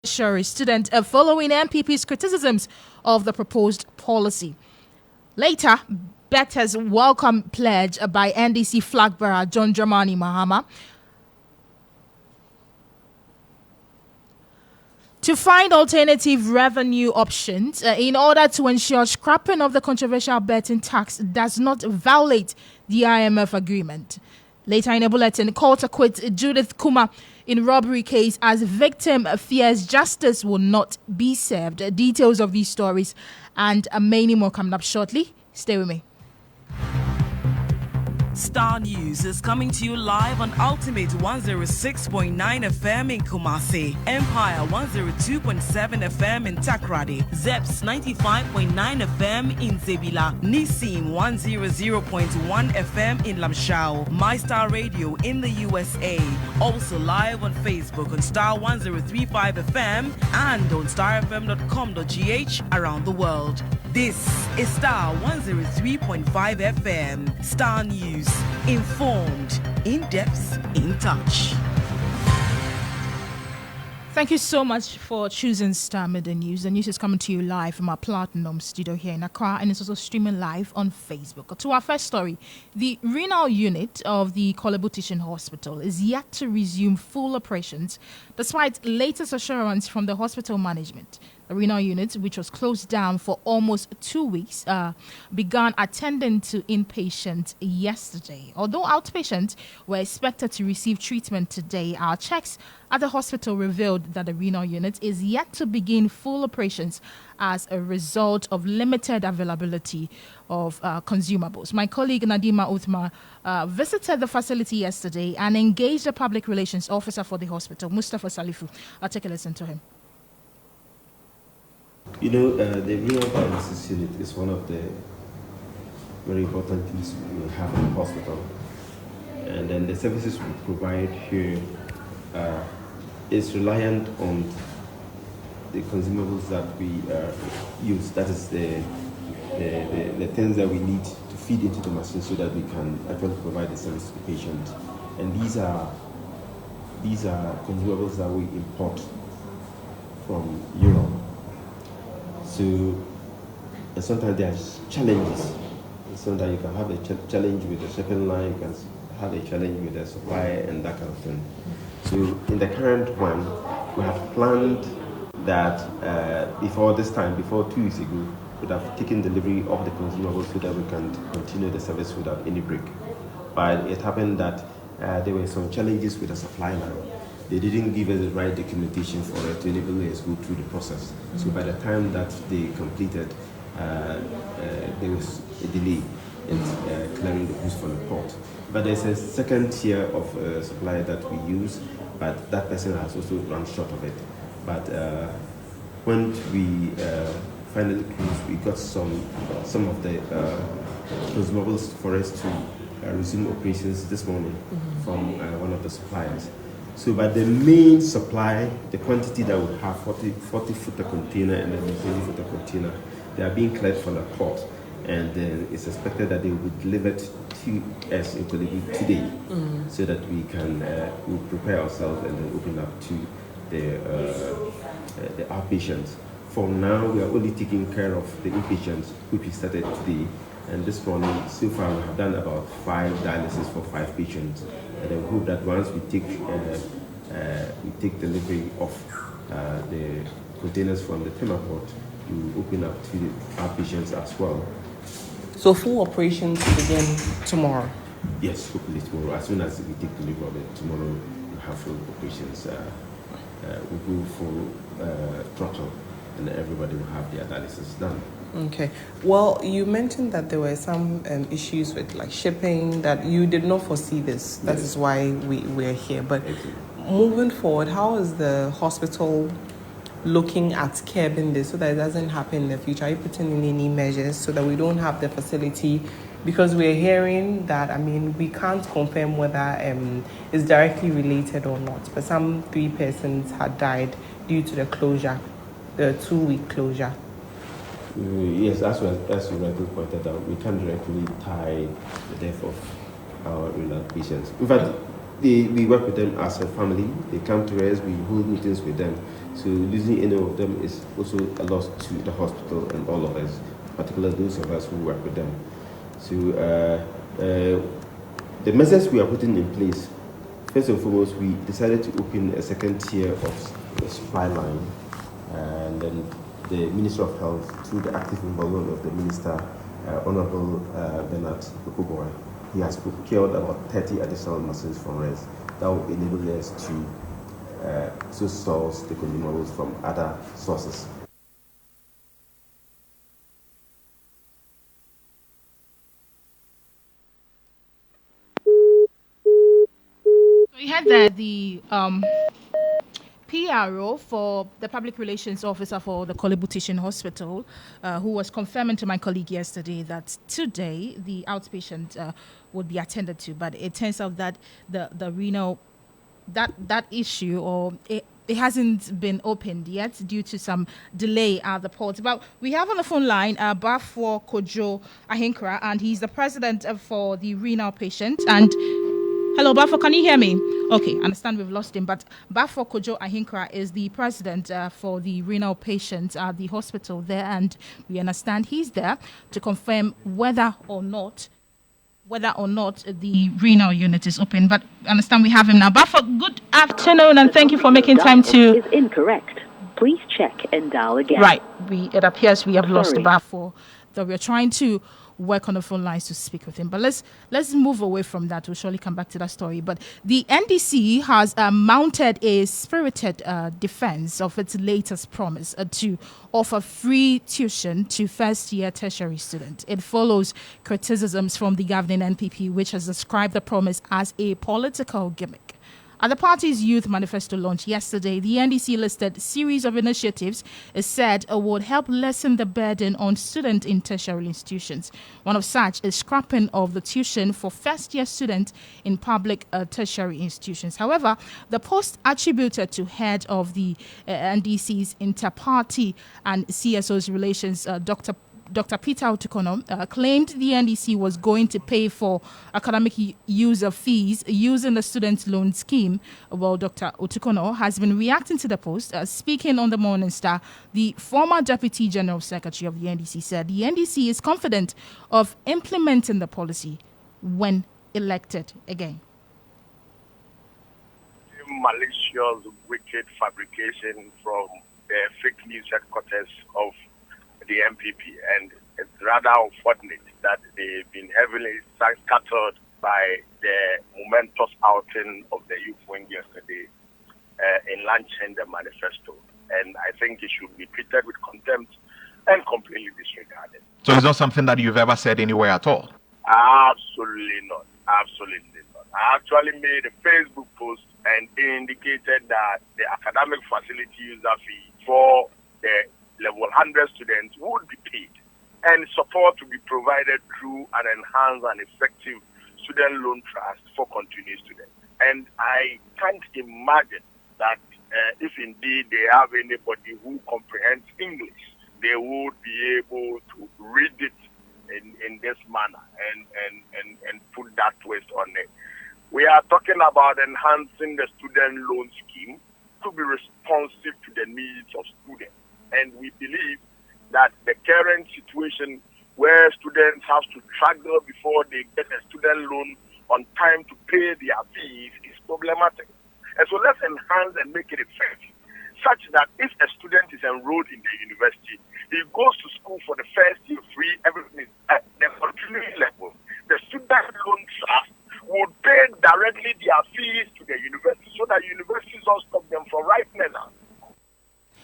student following MPP's criticisms of the proposed policy. Later, Better's welcome pledge by NDC flag bearer John Mahama to find alternative revenue options in order to ensure scrapping of the controversial betting tax does not violate the IMF agreement. Later in a bulletin, court acquits Judith Kum in robbery case as victim fears justice will not be served. Details of these stories and many more coming up shortly. Stay with me. Starr News is coming to you live on Ultimate 106.9 FM in Kumasi, Empire 102.7 FM in Takrady, Zeps 95.9 FM in Zebila, Nissim 100.1 FM in Lamshao, My Star Radio in the USA, also live on Facebook on Starr 103.5 FM and on starfm.com.gh around the world. This is Starr 103.5 FM, Starr News. Informed, in depth, in touch. Thank you so much for choosing Starr Midday News. The news is coming to you live from our Platinum studio here in Accra, and it's also streaming live on Facebook. To our first story, the renal unit of the Korle Teaching Hospital is yet to resume full operations, despite latest assurance from the hospital management. The renal unit, which was closed down for almost 2 weeks, began attending to inpatients yesterday. Although outpatients were expected to receive treatment today, our checks at the hospital revealed that the renal unit is yet to begin full operations as a result of limited availability of consumables. My colleague Nadima Uthma visited the facility yesterday and engaged the public relations officer for the hospital, Mustafa Salifu. I'll take a listen to him. You know, the renal dialysis unit is one of the very important things we have in the hospital. And then the services we provide here is reliant on the consumables that we use. That is the things that we need to feed into the machine so that we can actually provide the service to the patient. And these are consumables that we import from Europe. So sometimes there are challenges. Sometimes you can have a challenge with the shipping line, you can have a challenge with the supply and that kind of thing. So in the current one, we have planned that before 2 weeks ago, we would have taken delivery of the consumables so that we can continue the service without any break. But it happened that there were some challenges with the supply line. They didn't give us the right documentation for it to enable us to go through the process. So by the time that they completed, there was a delay in clearing the goods from the port. But there's a second tier of supply that we use, but that person has also run short of it. But when we finally closed, we got some of the consumables for us to resume operations this morning from one of the suppliers. So, but the main supply, the quantity that we have, 40-footer container and then 20-footer container, they are being cleared from the port, and then it's expected that they will be delivered to us in Korle today, so that we can we'll prepare ourselves and then open up to the outpatients. For now, we are only taking care of the inpatients, which we started today. And this morning, so far, we have done about 5 dialysis for 5 patients. And I hope that once we take delivery of the containers from the Port, we will open up to the outpatients as well. So full operations begin tomorrow? Yes, hopefully tomorrow. As soon as we take delivery of it, tomorrow we'll have full operations. We'll go full throttle, and everybody will have their dialysis done. Okay. Well, you mentioned that there were some issues with like shipping, that you did not foresee this. That is why we're here. But moving forward, how is the hospital looking at curbing this so that it doesn't happen in the future? Are you putting in any measures so that we don't have the facility? Because we're hearing that, I mean, we can't confirm whether it's directly related or not, but some 3 persons had died due to the closure, the 2-week closure. Yes, as you rightly pointed out, we can't directly tie the death of our renal patients. In fact, we work with them as a family. They come to us, we hold meetings with them, So losing any of them is also a loss to the hospital and all of us, particularly those of us who work with them. So the measures we are putting in place, first and foremost, we decided to open a second tier of the supply line, and then the Minister of Health, through the active involvement of the Minister, Honorable Bernard Okuboy, he has procured about 30 additional machines from us that will enable us to source the consumables from other sources. We had that the PRO for the public relations officer for the Korle Bu Teaching Hospital, who was confirming to my colleague yesterday that today the outpatient would be attended to, but it turns out that the renal that issue, or it hasn't been opened yet due to some delay at the port. But we have on the phone line Bafo Kojo Ahinkra, and he's the president for the renal patient. And hello, Bafo, can you hear me? Okay, I understand we've lost him, but Bafo Kojo Ahinkra is the president for the renal patients at the hospital there, and we understand he's there to confirm whether or not the renal unit is open. But I understand we have him now. Bafo, good afternoon, and thank you for making time to... Is incorrect. Please check and dial again. Right, it appears we have lost Bafo, though we're trying to work on the phone lines to speak with him. But let's move away from that. We'll surely come back to that story. But the NDC has mounted a spirited defense of its latest promise to offer free tuition to first-year tertiary students. It follows criticisms from the governing NPP, which has described the promise as a political gimmick. At the party's youth manifesto launch yesterday, the NDC listed a series of initiatives it said would help lessen the burden on students in tertiary institutions. One of such is scrapping of the tuition for first-year students in public tertiary institutions. However, the post attributed to head of the NDC's Inter-Party and CSO's relations, Dr. Peter Utukono, claimed the NDC was going to pay for academic user fees using the student loan scheme. Well, Dr. Utukono has been reacting to the post. Speaking on the Morning Star, the former Deputy General Secretary of the NDC said the NDC is confident of implementing the policy when elected again. Malicious, wicked fabrication from the fake news headquarters of the MPP, and it's rather unfortunate that they've been heavily scattered by the momentous outing of the youth wing yesterday in launching the manifesto. And I think it should be treated with contempt and completely disregarded. So it's not something that you've ever said anywhere at all? Absolutely not. Absolutely not. I actually made a Facebook post and indicated that the academic facility user fee for the level 100 students would be paid, and support to be provided through an enhanced and effective student loan trust for continuing students. And I can't imagine that if indeed they have anybody who comprehends English, they would be able to read it in this manner and put that twist on it. We are talking about enhancing the student loan scheme to be responsive to the needs of students. And we believe that the current situation where students have to struggle before they get a student loan on time to pay their fees is problematic. And so let's enhance and make it effective, such that if a student is enrolled in the university, he goes to school for the first year free, everything is at the continuing level. The student loan trust would pay directly their fees to the university so that universities don't stop them from writing it out.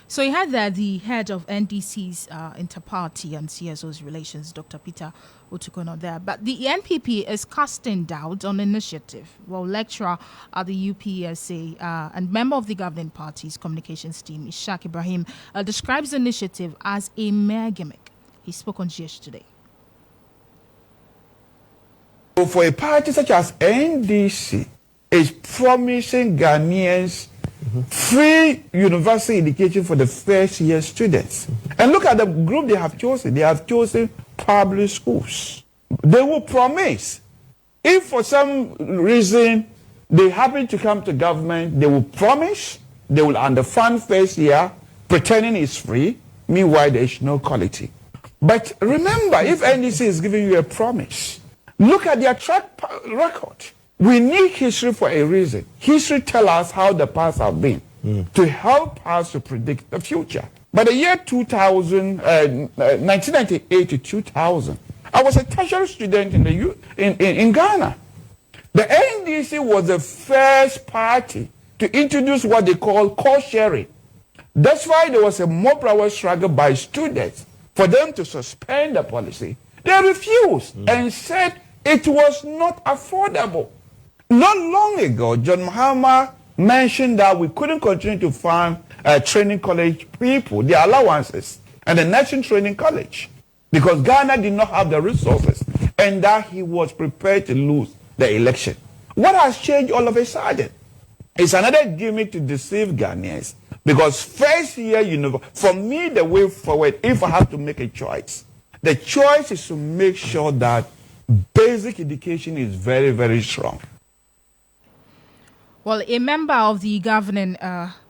So you had there the head of NDC's Inter-Party and CSO's relations, Dr. Peter Utukono there. But the NPP is casting doubt on initiative. Well, lecturer at the UPSA and member of the governing party's communications team, Ishaq Ibrahim, describes the initiative as a mere gimmick. He spoke on GH today. So for a party such as NDC is promising Ghanaians free university education for the first year students. And look at the group they have chosen. They have chosen public schools. They will promise. If for some reason they happen to come to government, they will promise They will underfund first year, pretending it's free. Meanwhile, there is no quality. But remember, if NDC is giving you a promise, look at their track record. We need history for a reason. History tells us how the past have been to help us to predict the future. By the year 1998 to 2000, I was a tertiary student in Ghana. The NDC was the first party to introduce what they call cost sharing. That's why there was a mob power struggle by students for them to suspend the policy. They refused and said it was not affordable. Not long ago, John Mahama mentioned that we couldn't continue to fund training college people, their allowances, and the National Training College, because Ghana did not have the resources, and that he was prepared to lose the election. What has changed all of a sudden? It's another gimmick to deceive Ghanaians, because first year, for me, the way forward, if I have to make a choice, the choice is to make sure that basic education is very, very strong. Well, a member of the governing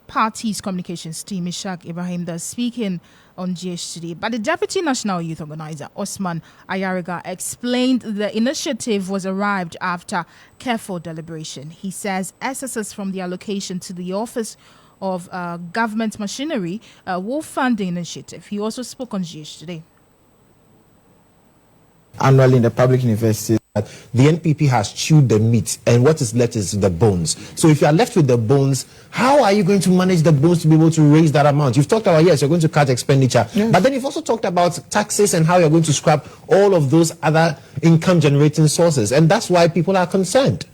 party's communications team, Ishaq Ibrahim, that's speaking on GH today. But the Deputy National Youth Organizer, Osman Akyara, explained the initiative was arrived after careful deliberation. He says SSS from the allocation to the Office of Government Machinery will fund the initiative. He also spoke on GH today. Annually in the public universities, the NPP has chewed the meat, and what is left is the bones. So if you are left with the bones, how are you going to manage the bones to be able to raise that amount? You've talked about, yes, you're going to cut expenditure, but then you've also talked about taxes and how you're going to scrap all of those other income-generating sources, and that's why people are concerned.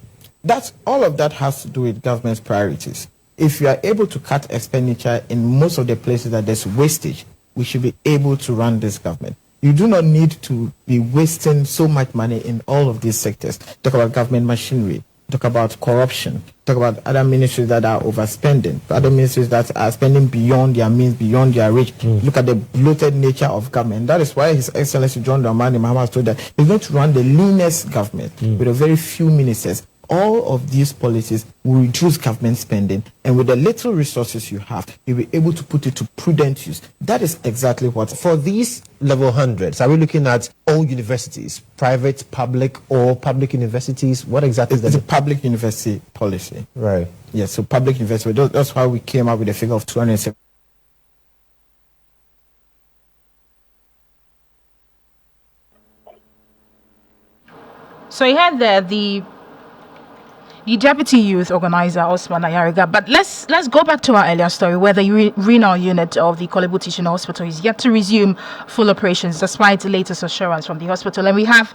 All of that has to do with government's priorities. If you are able to cut expenditure in most of the places that there's wastage, we should be able to run this government. You do not need to be wasting so much money in all of these sectors. Talk about government machinery, talk about corruption, talk about other ministries that are overspending, other ministries that are spending beyond their means, beyond their reach. Look at the bloated nature of government. That is why His Excellency John Mahama has told that he's going to run the leanest government with a very few ministers. All of these policies will reduce government spending, and with the little resources you have, you'll be able to put it to prudent use. That is exactly what. For these level 100s, are we looking at all universities, private, public, or public universities? What exactly is that? It's a public university policy. Right. Yes, so public university. That's why we came up with a figure of 207. So you had there the Deputy Youth Organizer, Osman Akyara. But let's go back to our earlier story where the renal unit of the Korle Bu Teaching Hospital is yet to resume full operations despite the latest assurance from the hospital. And we have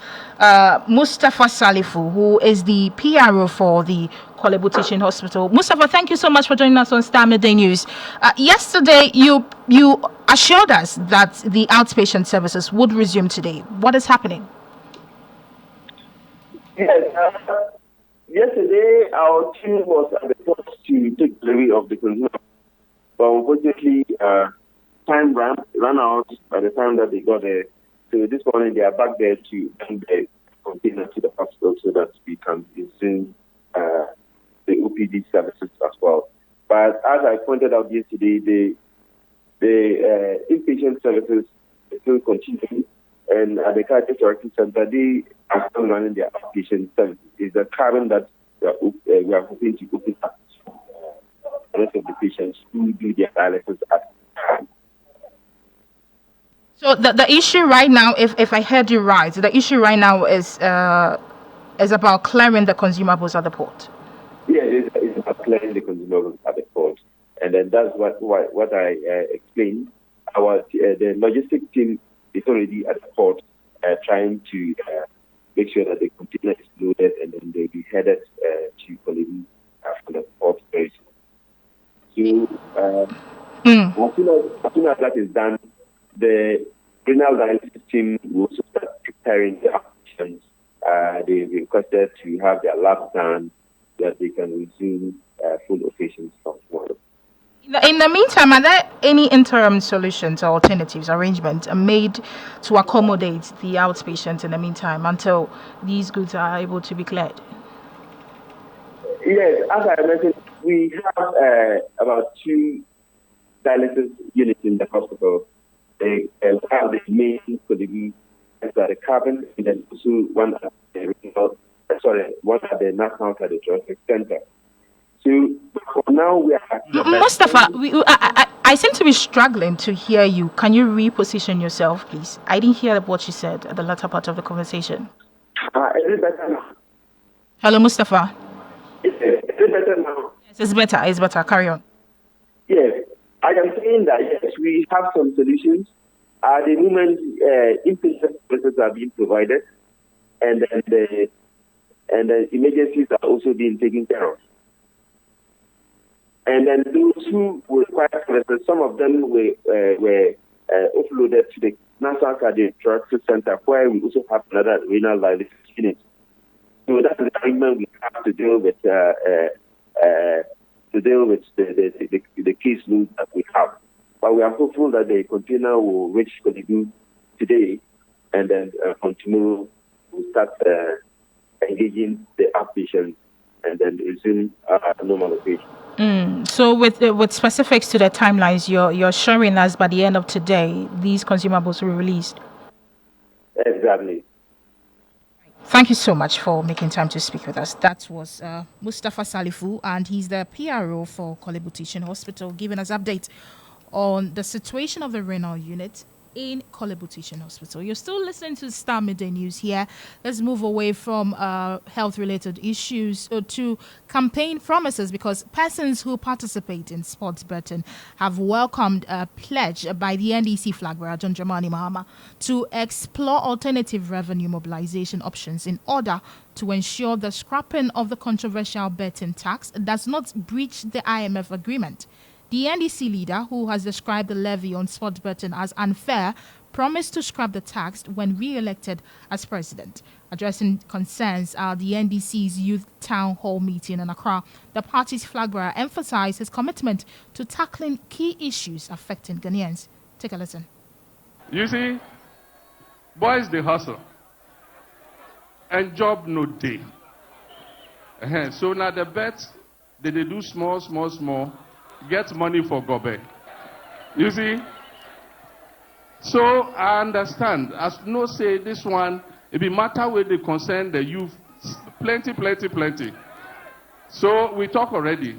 Mustafa Salifu, who is the PRO for the Korle Bu Teaching Hospital. Mustafa, thank you so much for joining us on Starr Midday News. Yesterday, you assured us that the outpatient services would resume today. What is happening? Yes, yesterday our team was at the port to take delivery of the consumer, but unfortunately, time ran out by the time that they got there. So this morning they are back there to bring the container to the hospital so that we can resume the OPD services as well. But as I pointed out yesterday, the inpatient services still continue. And at the Patriotic Party Center, they are still running their outpatient services. It's the current that we are hoping to open up to the rest of the patients who do their dialysis at home. So the issue right now, if I heard you right, the issue right now is about clearing the consumables at the port. Yeah, it's about clearing the consumables at the port, and then that's what I explained. The logistics team is already at the port, trying to make sure that the container is loaded, and then they'll be headed to Korle Bu from the port very soon. So as soon as that is done, the renal dialysis team will also start preparing the applications. They requested to have their labs done so that they can resume full operations from tomorrow. In the meantime, are there any interim solutions or alternatives, arrangements made to accommodate the outpatients in the meantime until these goods are able to be cleared? Yes, as I mentioned, we have about 2 dialysis units in the hospital. They have the main Kodigui at the cabin, and then also one at the National Cardiothoracic Center. So for now, we are... Mustafa, I seem to be struggling to hear you. Can you reposition yourself, please? I didn't hear what you said at the latter part of the conversation. Is it better now? Hello, Mustafa. Is it better now? Yes, it's better. It's better. Carry on. Yes, I am saying that yes, we have some solutions. At the moment, inpatient services are being provided, and then the emergencies are also being taken care of. And then those who require services, some of them were offloaded to the National Cardiothoracic Center, where we also have another renal dialysis unit. So that's the arrangement we have to deal with the caseload that we have. But we are hopeful that the container will reach Kodigui today, and then from tomorrow we'll start engaging the outpatients and then resume normal operation. So with specifics to the timelines, you're showing us by the end of today these consumables will be released. Exactly. Thank you so much for making time to speak with us. That was Mustafa Salifu, and he's the PRO for Korle Teaching Hospital, giving us update on the situation of the renal unit in Korle Teaching Hospital. You're still listening to Star Midday News here. Let's move away from health-related issues to campaign promises, because persons who participate in sports betting have welcomed a pledge by the NDC flag bearer, John Mahama, to explore alternative revenue mobilization options in order to ensure the scrapping of the controversial betting tax does not breach the IMF agreement. The NDC leader, who has described the levy on sports betting as unfair, promised to scrap the tax when re-elected as president. Addressing concerns at the NDC's youth town hall meeting in Accra, the party's flag bearer emphasized his commitment to tackling key issues affecting Ghanaians. Take a listen. You see, boys they hustle, and job no day. So now the bet they do small. Get money for Gobe. You see? So I understand. As no say this one, it be matter where they concern the youth. Plenty. So we talk already.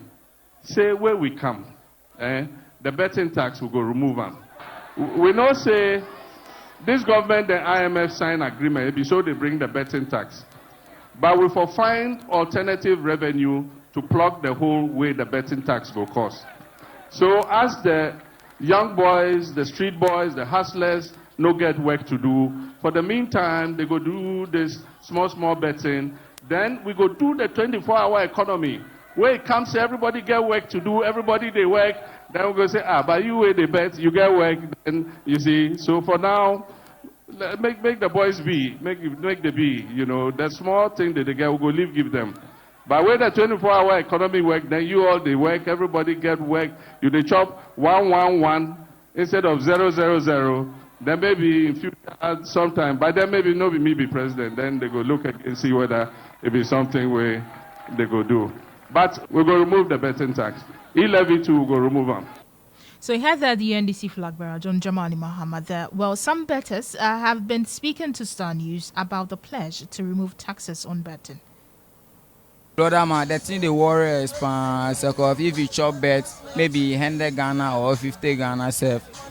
Say where we come. The betting tax we go remove them. We know say this government and IMF sign agreement, it be so they bring the betting tax. But we for find alternative revenue to plug the whole way the betting tax go cost. So as the young boys, the street boys, the hustlers no get work to do, for the meantime, they go do this small betting. Then we go do the 24-hour economy, where it comes, everybody get work to do, everybody they work. Then we go say, but you where they bet, you get work. Then you see. So for now, make the boys be, make the be. You know, the small thing that they get, we go give them. But when the 24-hour economy work, then you all they work, everybody get work. You they chop 111 instead of 000. Then maybe in future sometime, but then maybe no be me be president. Then they go look at and see whether it be something where they go do. But we go remove the betting tax. E-levy too, we go remove them. So you heard that the NDC flag bearer, John Mahama, there. Well, some bettors have been speaking to Star News about the pledge to remove taxes on betting. Brother man, the thing they worry is if you chop bet, maybe 100 Ghana or 50 Ghana self.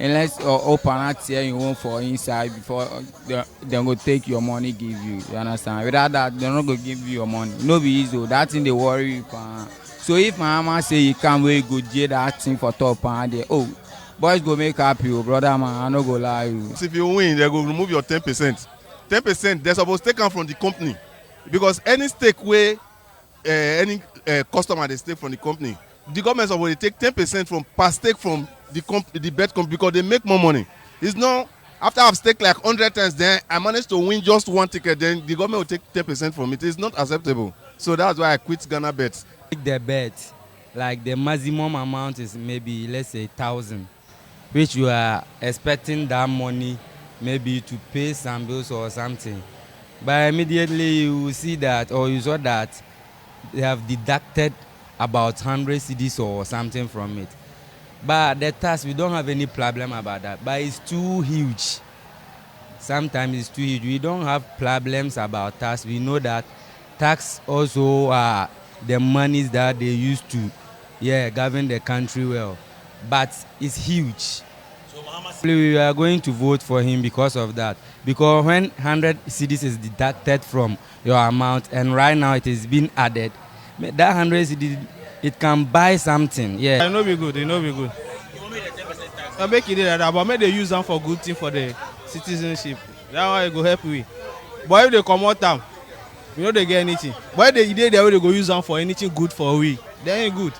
Unless or open at here you want for inside before they go take your money, give you. You understand? Without that, they're not going to give you your money. No be easy. That thing they worry. So if my mama say you can't wait, go get that thing for top and they boys go make happy, brother man. I no go lie you. If you win, they go remove your 10%. 10% they're supposed to take them from the company. Because any stake where any customer they stake from the company, the government will take 10% from per stake from the company, the bet company, because they make more money. It's not after I've staked like 100 times, then I managed to win just one ticket, then the government will take 10% from it. It's not acceptable. So that's why I quit Ghana Bet. The bet, like the maximum amount is maybe let's say 1,000, which you are expecting that money maybe to pay some bills or something. But immediately you see that, or you saw that they have deducted about 100 cedis or something from it. But the tax, we don't have any problem about that. But it's too huge. Sometimes it's too huge. We don't have problems about tax. We know that tax also are the monies that they use to govern the country well. But it's huge. We are going to vote for him because of that. Because when 100 cedis is deducted from your amount, and right now it is being added, that 100 cedis, it can buy something. Yeah. It know be good. I make it that, but make they use them for good thing for the citizenship. That's why it go help we. But if they come out time, we know they get anything. But if they go use them for anything good for we, they ain't good.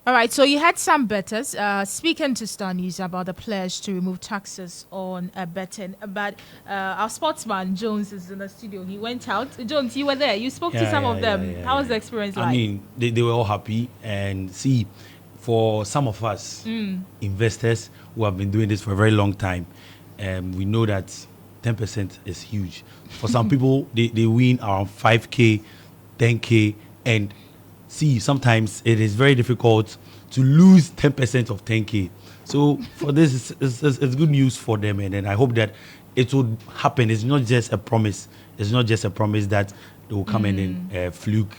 All right, so you had some bettors speaking to Star News about the pledge to remove taxes on betting. But our sportsman, Jones, is in the studio. He went out. Jones, you were there. You spoke to some of them. How was the experience like? I mean, they were all happy. And see, for some of us, investors who have been doing this for a very long time, we know that 10% is huge. For some people, they win around 5K, 10K, and see, sometimes it is very difficult to lose 10% of 10K. So for this, it's good news for them, and then I hope that it will happen. It's not just a promise. It's not just a promise that they will come in and fluke,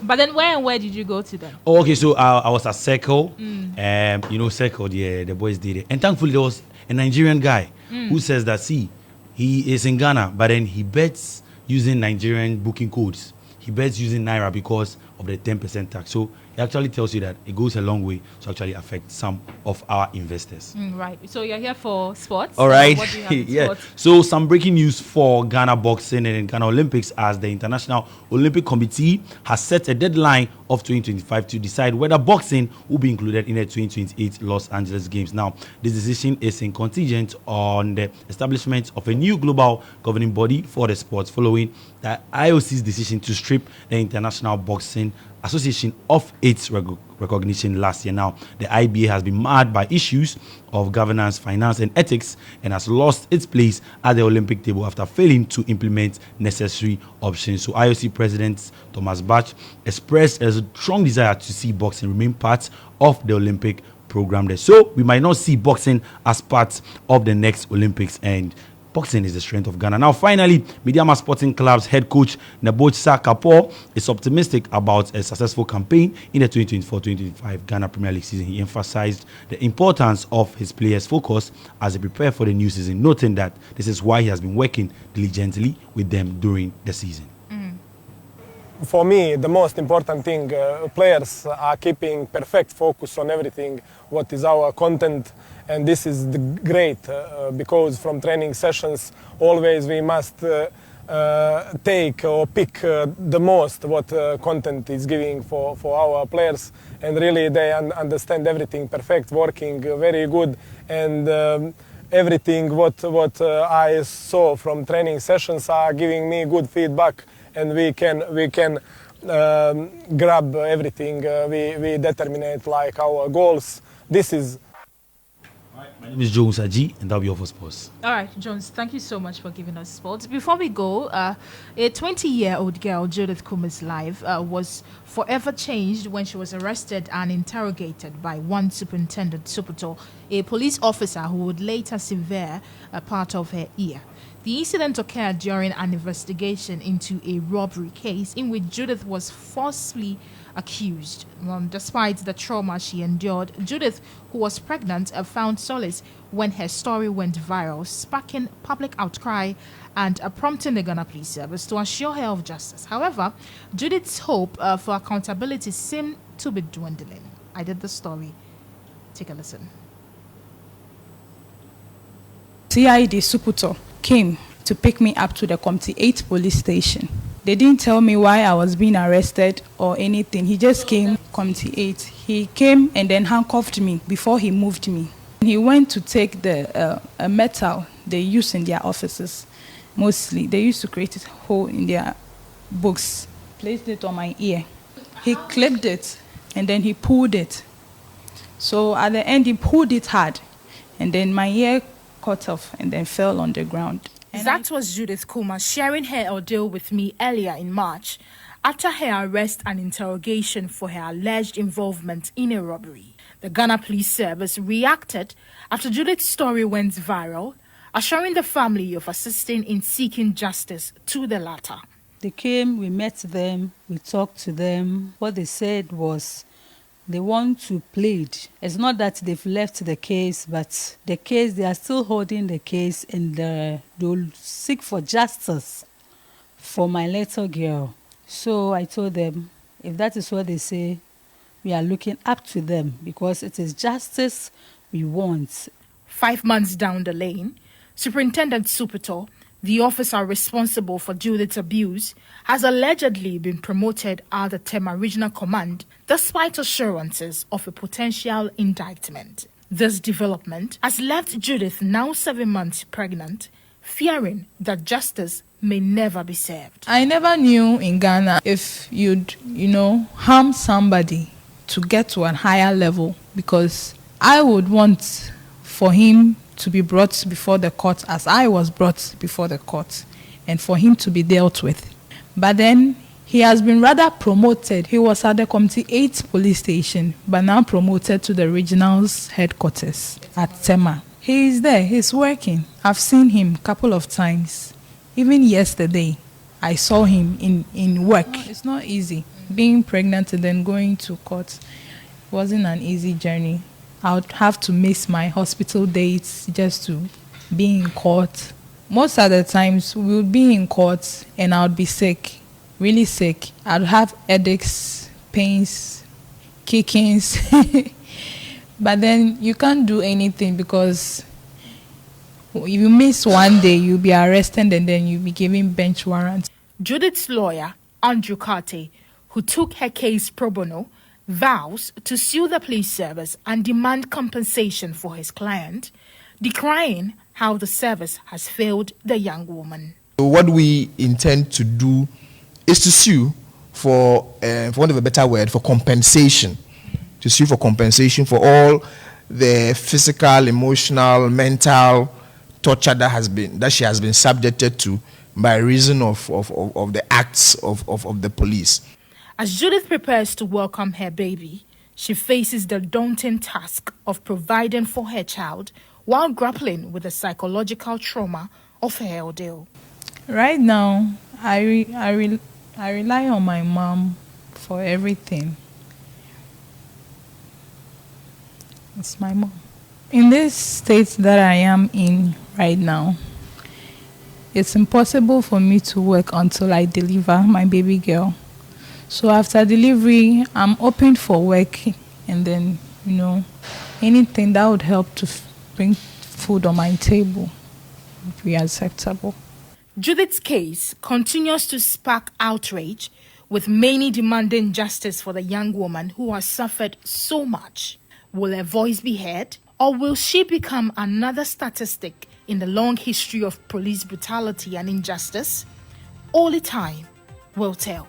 But then where did you go to them? Oh, okay, so I was at Circle. Circle, the boys did it. And thankfully, there was a Nigerian guy who says that, see, he is in Ghana, but then he bets using Nigerian booking codes. He bets using Naira because of the 10% tax. So it actually tells you that it goes a long way to actually affect some of our investors. Right. So you're here for sports. All right. What do you have in sports? So some breaking news for Ghana boxing and Ghana Olympics, as the International Olympic Committee has set a deadline of 2025 to decide whether boxing will be included in the 2028 Los Angeles Games. Now, this decision is in contingent on the establishment of a new global governing body for the sports following the IOC's decision to strip the International Boxing Association of its recognition last year. Now, the IBA has been marred by issues of governance, finance, and ethics, and has lost its place at the Olympic table after failing to implement necessary options. So, IOC President Thomas Bach expressed a strong desire to see boxing remain part of the Olympic program there. So, we might not see boxing as part of the next Olympics, and boxing is the strength of Ghana. Now, finally, Midiama Sporting Club's head coach Nebojsa Kapoor is optimistic about a successful campaign in the 2024-2025 Ghana Premier League season. He emphasized the importance of his players' focus as they prepare for the new season, noting that this is why he has been working diligently with them during the season. For me, the most important thing, players are keeping perfect focus on everything, what is our content, and this is great because from training sessions, always we must take or pick the most what content is giving for our players, and really they understand everything perfect, working very good, and everything what I saw from training sessions are giving me good feedback. And we can grab everything. We determine like our goals. This is. My name is Jones Aji, and that'll be all for sports. All right, Jones, thank you so much for giving us sports. Before we go, a 20-year-old girl, Judith Kum's life was forever changed when she was arrested and interrogated by one Superintendent Suputo, a police officer who would later sever a part of her ear. The incident occurred during an investigation into a robbery case in which Judith was falsely accused. Despite the trauma she endured, Judith, who was pregnant, found solace when her story went viral, sparking public outcry and prompting the Ghana Police Service to assure her of justice. However, Judith's hope for accountability seemed to be dwindling. I did the story. Take a listen. CID Suputo came to pick me up to the Committee 8 police station. They didn't tell me why I was being arrested or anything. He just came, Committee 8. He came and then handcuffed me before he moved me. He went to take the metal they use in their offices. Mostly, they used to create a hole in their books, placed it on my ear. He clipped it and then he pulled it. So at the end, he pulled it hard and then my ear cut off and then fell on the ground. That was Judith Kum sharing her ordeal with me earlier in March. after her arrest and interrogation for her alleged involvement in a robbery. The Ghana Police Service reacted after Judith's story went viral, assuring the family of assisting in seeking justice to the latter. They came, we met them, we talked to them. What they said was they want to plead. It's not that they've left the case, but the case, they are still holding the case, and they'll seek for justice for my little girl. So I told them, if that is what they say, we are looking up to them because it is justice we want. 5 months down the lane, Superintendent Supito, the officer responsible for Judith's abuse, has allegedly been promoted at the Tema Regional Command despite assurances of a potential indictment. This development has left Judith, now 7 months pregnant, fearing that justice may never be served. I never knew in Ghana if you'd, harm somebody to get to a higher level, because I would want for him to be brought before the court as I was brought before the court, and for him to be dealt with. But then he has been rather promoted. He was at the Committee 8 police station, but now promoted to the regional's headquarters at Tema. He is there, he's working. I've seen him a couple of times. Even yesterday, I saw him in work. It's not easy. Being pregnant and then going to court wasn't an easy journey. I would have to miss my hospital dates just to be in court. Most of the times, we would be in court and I would be sick, really sick. I'd have headaches, pains, kickings. But then you can't do anything because if you miss one day, you'll be arrested and then you'll be given bench warrants. Judith's lawyer, Andrew Karte, who took her case pro bono, vows to sue the police service and demand compensation for his client, decrying how the service has failed the young woman. So what we intend to do is to sue for want of a better word, for compensation. To sue for compensation for all the physical, emotional, mental torture that she has been subjected to by reason of the acts of the police. As Judith prepares to welcome her baby, she faces the daunting task of providing for her child while grappling with the psychological trauma of her ordeal. Right now, I rely on my mom for everything. It's my mom. In this state that I am in right now, it's impossible for me to work until I deliver my baby girl. So after delivery, I'm open for work, and then, anything that would help to bring food on my table would be acceptable. Judith's case continues to spark outrage, with many demanding justice for the young woman who has suffered so much. Will her voice be heard, or will she become another statistic in the long history of police brutality and injustice? Only time will tell.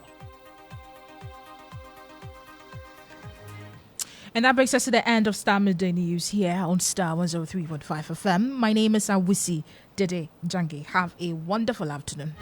And that brings us to the end of Starr Midday News here on Starr 103.5 FM. My name is Awisi Dede Jange. Have a wonderful afternoon.